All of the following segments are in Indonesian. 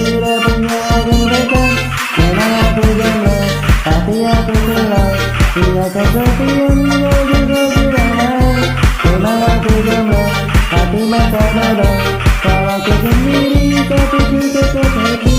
sudah punya kebaikan. Memang aku jomblo, tapi aku selalu punya kesepian yang juga ramai. Memang aku jomblo, hati mata bodoh. Kalau aku sendiri, tapi ku tetap happy.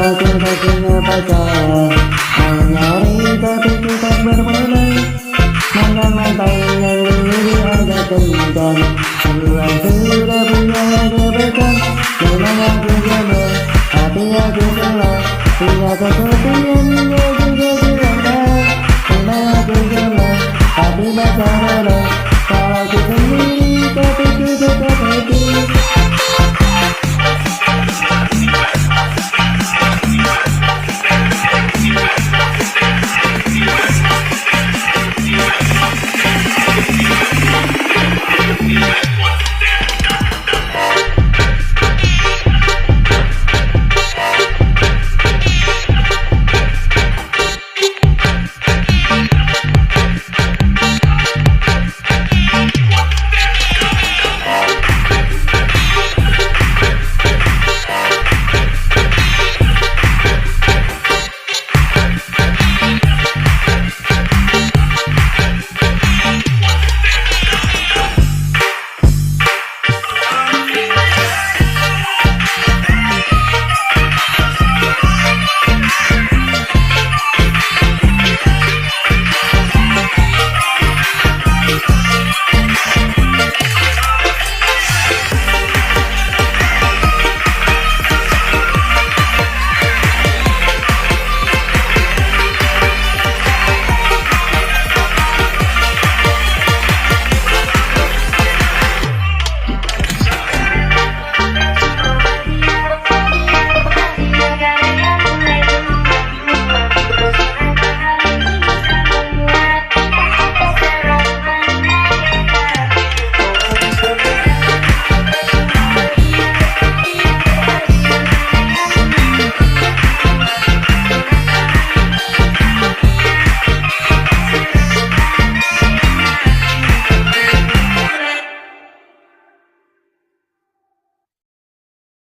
Aku tak punya pacar, mau nyari tapi ku tak bermodal. Mantan mantan yang dulu diajak kencan, sekarang sudah punya kebaikan. Memang aku jomblo, tapi aku selalu punya kesepian.